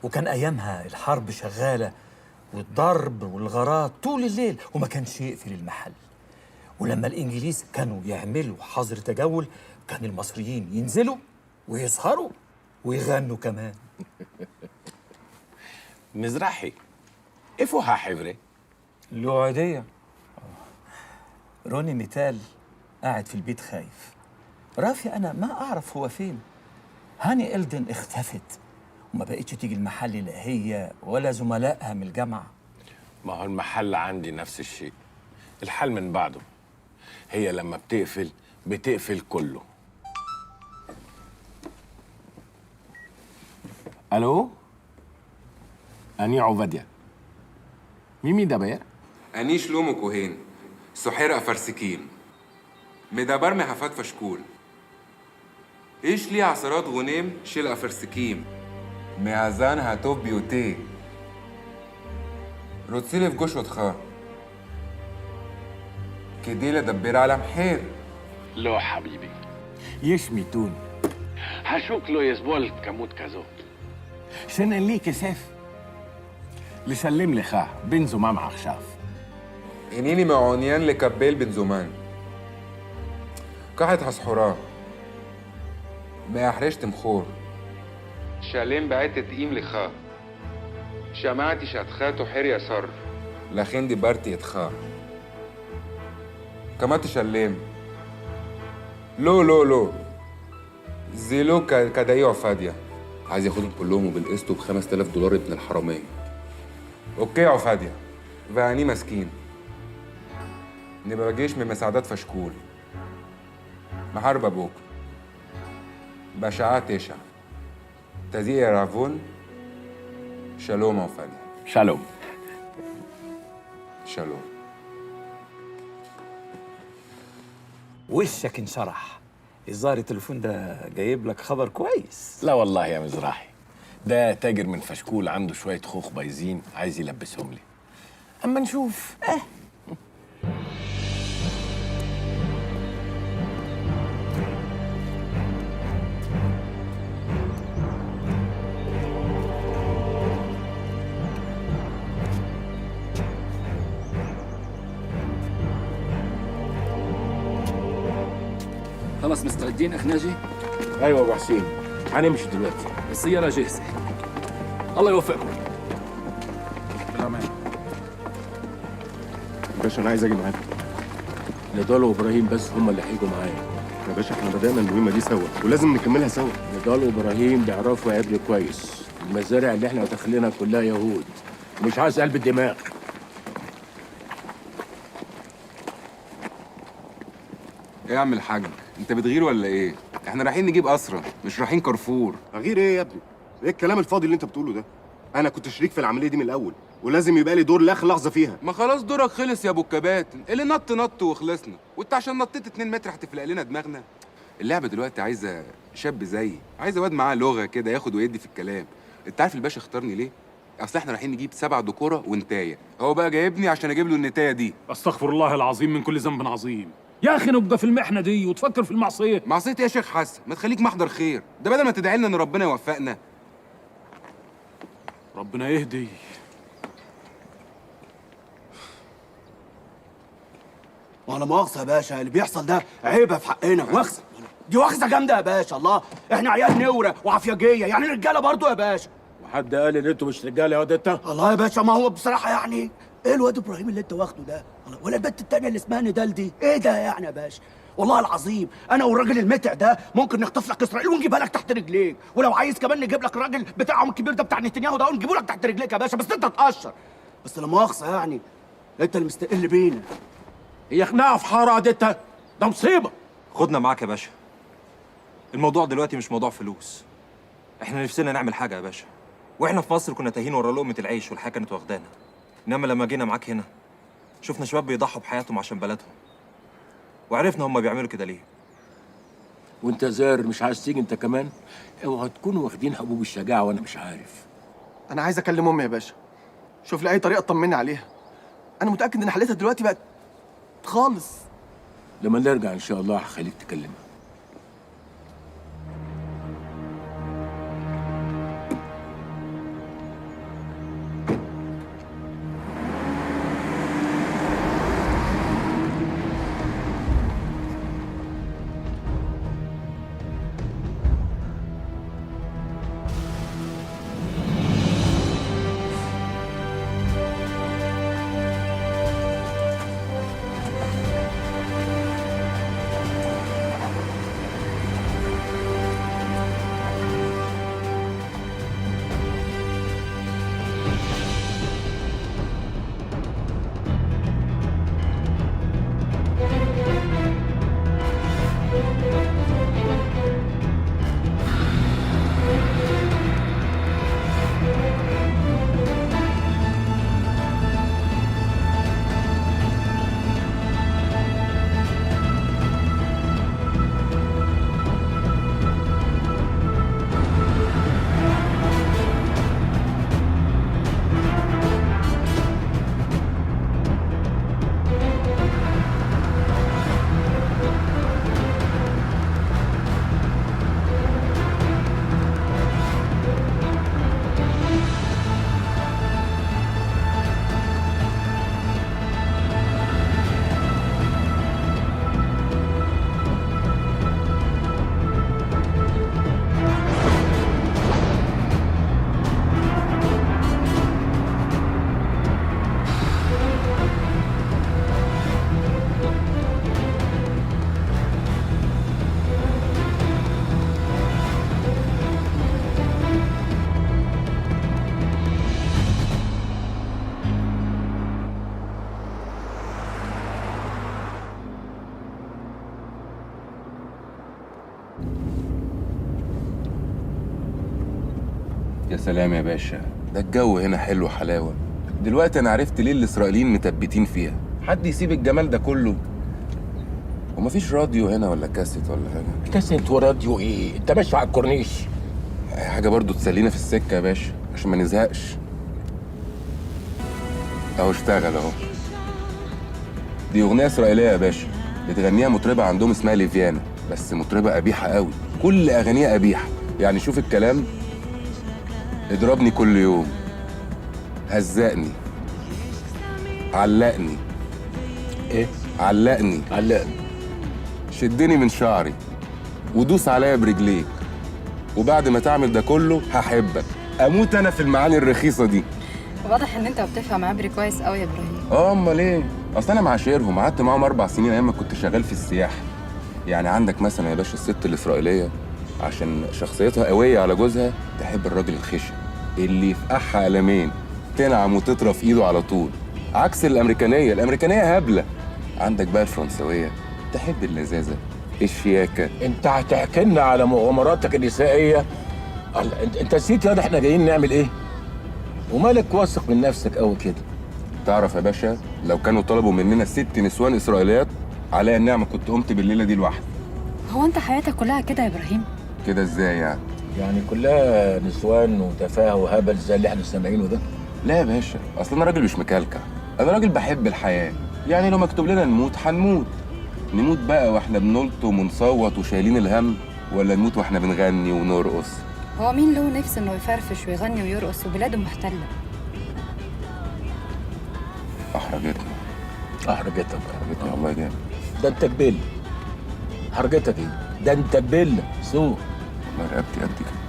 وكان أيامها الحرب شغالة والضرب والغارات طول الليل وما كانش يقفل المحل. ولما الإنجليز كانوا يعملوا حظر تجول كان المصريين ينزلوا ويسهروا ويغنوا كمان. مزراحي إفوها حبري الوعدية. روني ميتال قاعد في البيت خايف. رافي أنا ما أعرف هو فين. هاني إلدن اختفت وما بقتش تيجي المحل لا هي ولا زملائها من الجامعة. ما هو المحل عندي نفس الشيء. الحل من بعده. هي لما بتقفل كله. ألو؟ أني عبادية. مين ده بقى؟ أني شلومو كوهين سحير أفرسكيم مدبر محفات فشكول إيش لي عصرات غنيم شيل أفرسكيم معزان هاتوف بيوتي روتسيلي في جوش وتخا كدي لدبر على محير لو حبيبي يشميتون هشوك لو يزبول كموت كازو شن اللي كساف لسلم لخا بن زمام عخشاف إنيني معونيان لكبيل بن زمان قاعد هسحوراه ما أحرجت مخور شالين بعت تقيم لخا شمعتي شاتخاتو حير يسر لخين دي بارتي يتخا كمات شالين لو زيلو كدايو عفادية عايز ياخدهم كلهم وبالقسط $5000 ابن الحرامية. اوكي يا عفادية فاني مسكين نبقى بجيش من مساعدات فشكول محارب ابوك بشعات تشع تزيق رافون شالوم عفادية. شالوم شالوم. وشك انشرح. الظاهر التليفون ده جايب لك خبر كويس. لا والله يا مزراحي، ده تاجر من فشكول عنده شوية خوخ بايظين عايز يلبسهم لي. أما نشوف. خلاص مستعدين اخ ناجي؟ ايوه ابو حسين، هنمشي دلوقتي. السيارة جاهزة. الله يوفقكم. بالامان. باشا انا عايز اجي معاك. نضال وابراهيم بس هم اللي هيجوا معايا. يا باشا احنا بدأنا المهمة دي سوا ولازم نكملها سوا. نضال وابراهيم بيعرفوا يعدلوا كويس. المزارع اللي احنا داخلينها كلها يهود. مش عايز قلب الدماغ. ايه يا عم الحاج؟ انت بتغير ولا ايه؟ احنا رايحين نجيب اسرى مش رايحين كارفور. اغير ايه يا ابني؟ ايه الكلام الفاضي اللي انت بتقوله ده؟ انا كنت شريك في العملية دي من الاول ولازم يبقى لي دور لاخر لحظة فيها. ما خلاص دورك خلص يا ابو الكباتن، اللي نط وخلصنا، وانت عشان نطيت 2 متر هتفلق لنا دماغنا. اللعبة دلوقتي عايزة شاب زيي، عايزة واد معاه لغة كده ياخد ويدي في الكلام. انت عارف الباشا اختارني ليه؟ اصل احنا رايحين نجيب 7 دكورة ونتاية، هو بقى جايبني عشان اجيب له النتاية دي. استغفر الله العظيم من كل ذنب عظيم. يا اخي نبقى في المحنه دي وتفكر في المعصيه. معصيه ايه يا شيخ حسن؟ ما تخليك محضر خير، ده بدل ما تدعي لنا ان ربنا يوفقنا. ربنا يهدي. وانا مؤاخذه يا باشا، اللي بيحصل ده عيبه في حقنا. مؤاخذه دي مؤاخذه جامده يا باشا. الله احنا عيال نوره وعفياجيه، يعني رجاله برضو يا باشا. وحد قال ان انتوا مش رجاله يا واد انت؟ الله يا باشا، ما هو بصراحه يعني ايه الواد ابراهيم اللي انت واخده ده؟ ولا البنت التانيه اللي اسمها ندال دي؟ ايه ده يعني يا باشا؟ والله العظيم انا والراجل المتع ده ممكن نخطف لك اسرائيل ونجيبها لك تحت رجليك، ولو عايز كمان نجيب لك الراجل بتاعهم الكبير ده بتاع نتنياهو ده ونجيبه لك تحت رجليك يا باشا، بس انت تقشر. بس لا مؤاخذه يعني انت اللي مستقل بينا. هي خناقه في حاره انت؟ ده مصيبه. خدنا معاك يا باشا. الموضوع دلوقتي مش موضوع فلوس. احنا نفسنا نعمل حاجه يا باشا، واحنا في مصر كنا تايهين ورا لقمه العيش والحياه كانت واخدانا. انما لما جينا معاك هنا شفنا شباب بيضحوا بحياتهم عشان بلدهم، وعرفنا هم بيعملوا كده ليه. وانت زار مش عايز تيجي انت كمان؟ اوعوا تكونوا واخدين حبوب الشجاعه وانا مش عارف. انا عايز اكلم امي يا باشا، شوف لي اي طريقه تطمني عليها. انا متاكد ان حالتها دلوقتي بقت خالص. لما نرجع ان شاء الله هخليك تكلمها. يا سلام يا باشا، ده الجو هنا حلو حلاوه. دلوقتي انا عرفت ليه الاسرائيليين متبتين فيها. حد يسيب الجمال ده كله؟ ومفيش راديو هنا ولا كاسيت ولا حاجه؟ كاسيت وراديو ايه؟ انت ماشي على الكورنيش. حاجه برضو تسلينا في السكه يا باشا عشان ما نزهقش. اهو اشتغل اهو. دي اغنيه اسرائيليه يا باشا، بتغنيها مطربه عندهم اسمها ليفيانا، بس مطربه قبيحه قوي، كل اغانيها قبيحه. يعني شوف الكلام: اضربني كل يوم، هزقني، علقني. ايه؟ علقني. شدني من شعري ودوس عليا برجليك، وبعد ما تعمل ده كله هحبك. اموت انا في المعاني الرخيصه دي. واضح ان انت بتفهم عبري كويس قوي يا ابراهيم. امال ايه؟ اصل انا معاشرهم، قعدت معاهم 4 سنين ايام ما كنت شغال في السياحه. يعني عندك مثلا يا باشا الست الاسرائيليه عشان شخصيتها قويه على جوزها تحب الراجل الخشن اللي يفقعها قلمين، تنعم وتطرى في ايده على طول، عكس الامريكانيه هبله. عندك بقى الفرنسويه تحب اللذاذه، الشياكه. انت هتحكي لنا على مغامراتك النسائيه؟ انت نسيت يا ده احنا جايين نعمل ايه؟ ومالك واثق من نفسك قوي كده؟ تعرف يا باشا لو كانوا طلبوا مننا 6 نسوان اسرائيليات عليا النعمه كنت قمت بالليله دي لوحدي. هو انت حياتك كلها كده يا ابراهيم؟ كده ازاي يعني؟ يعني كلها نسوان وتفاهه وهبل زي اللي احنا سامعينه ده؟ لا يا باشا، اصل انا راجل مش مكلكع، انا راجل بحب الحياه. يعني لو مكتوب لنا نموت هنموت. نموت بقى واحنا بنلطم ونصوت وشايلين الهم، ولا نموت واحنا بنغني ونرقص؟ هو مين له نفس انه يفرفش ويغني ويرقص وبلاده محتله؟ احرجتك والله جامد. ده انت كبيل. حرجتك ايه؟ ده انت كبيل سوق. والله رقبتي قد كده.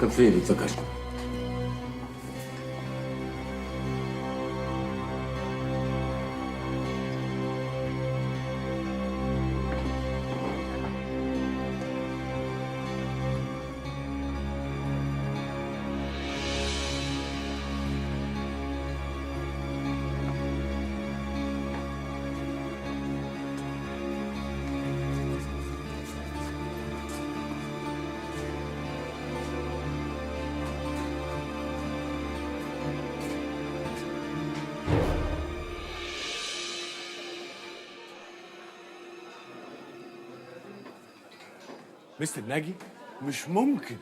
كان فين الذكر؟ مستر ناجي؟ مش ممكن.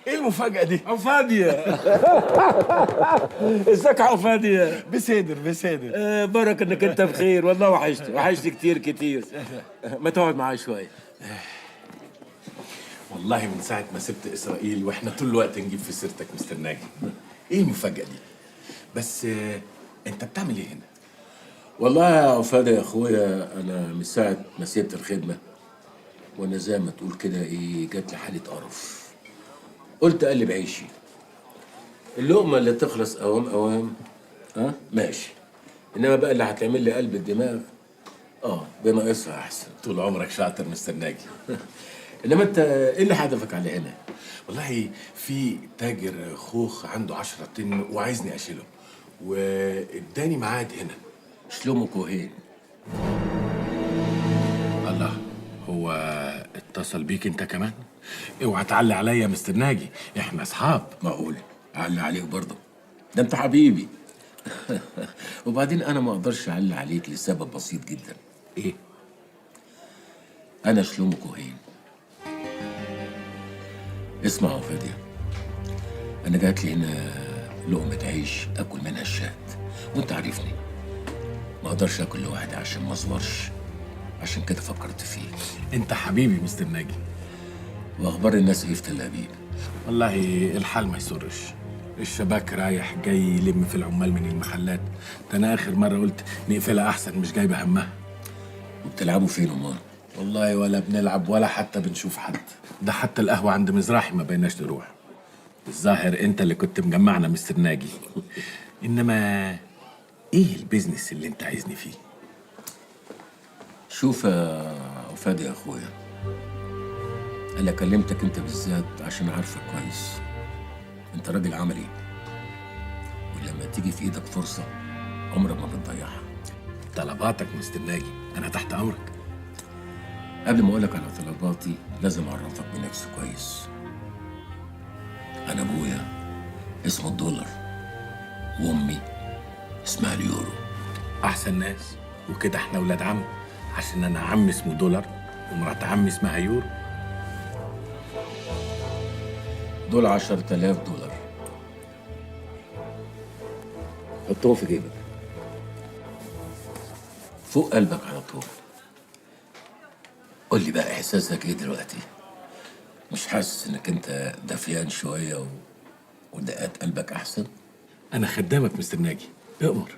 ايه المفاجأة دي؟ عفادية. ازيك يا عفادية؟ بسادر. بركة انك انت بخير، والله وحشت كتير. ما تقعد معايا شوية. والله من ساعة ما سبت إسرائيل وإحنا طول الوقت نجيب في سيرتك مستر ناجي. إيه المفاجأة دي؟ بس أنت بتعمل إيه هنا؟ والله يا عفادة يا اخويا، انا من ساعه ما سبت الخدمه وانا زي ما تقول كده ايه، جات لي حاله قرف. قلت اقلب عيشي، اللقمه اللي تخلص اوام اوام ماشي، انما بقى اللي هتعمل لي قلب الدماغ بناقصها احسن. طول عمرك شاطر مستر ناجي. انما انت ايه اللي هدفك على هنا؟ والله في تاجر خوخ عنده 10 طن وعايزني اشيله، واداني ميعاد هنا. شلومو كوهين. الله، هو اتصل بيك انت كمان؟ اوعى تعلي عليا يا مستر ناجي، احنا اصحاب. معقول اعلي عليك برضه؟ ده انت حبيبي. وبعدين انا ما اقدرش اعلي عليك لسبب بسيط جدا. ايه؟ انا شلومو كوهين. اسمع يا فادية، انا جات لي هنا لقمة عيش اكل منها الشهد، وانت عارفني ما اقدرش اكل لوحدي عشان ما اصبرش، عشان كده فكرت فيه. انت حبيبي مستر ناجي. واخبار الناس ايه في تل ابيب؟ والله الحال ما يسرش، الشباك رايح جاي يلم في العمال من المحلات. ده انا اخر مره قلت نقفلها احسن، مش جايبه همها. وبتلعبوا فين امال؟ والله ولا بنلعب ولا حتى بنشوف حد، ده حتى القهوه عند مزراحي ما بقيناش نروح. الظاهر انت اللي كنت مجمعنا مستر ناجي. انما ايه البيزنس اللي انت عايزني فيه؟ شوف يا فادي يا اخويا، انا كلمتك انت بالذات عشان عارفك كويس. انت راجل عملي، ولما تيجي في ايدك فرصه عمرك ما بتضيعها. طلباتك مستر ناجي، انا تحت امرك. قبل ما اقولك على طلباتي لازم اعرفك بنفسي كويس. انا ابويا اسمه الدولار، وامي اسمها اليورو. احسن ناس، وكده احنا ولاد عم، عشان انا عمي اسمه دولار ومرات عمي اسمها يورو. دول 10,000 دولار، حطهم في جيبك فوق قلبك على طول. قول لي بقى احساسك ايه دلوقتي؟ مش حاسس انك انت دفيان شويه ودقات قلبك احسن؟ انا خدامك مستر ناجي، اؤمر.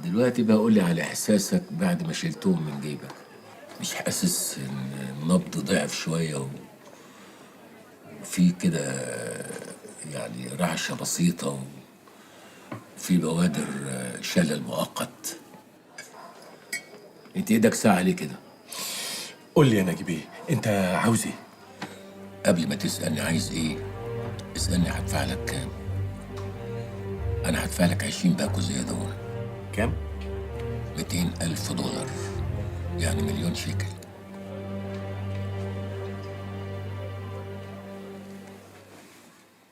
دلوقتي بقى قول لي على احساسك بعد ما شلتهم من جيبك. مش حاسس ان النبض ضعف شويه وفي كده يعني رعشه بسيطه وفي بوادر شلل مؤقت؟ انت ايدك ساعه ليه كده؟ قول لي يا ناجي بيه، انت عاوز ايه؟ قبل ما تسالني عايز ايه اسالني هدفع لك كام. انا هدفع لك 20 باكو زياده. كام؟ 200,000 دولار، يعني 1,000,000 شيكل.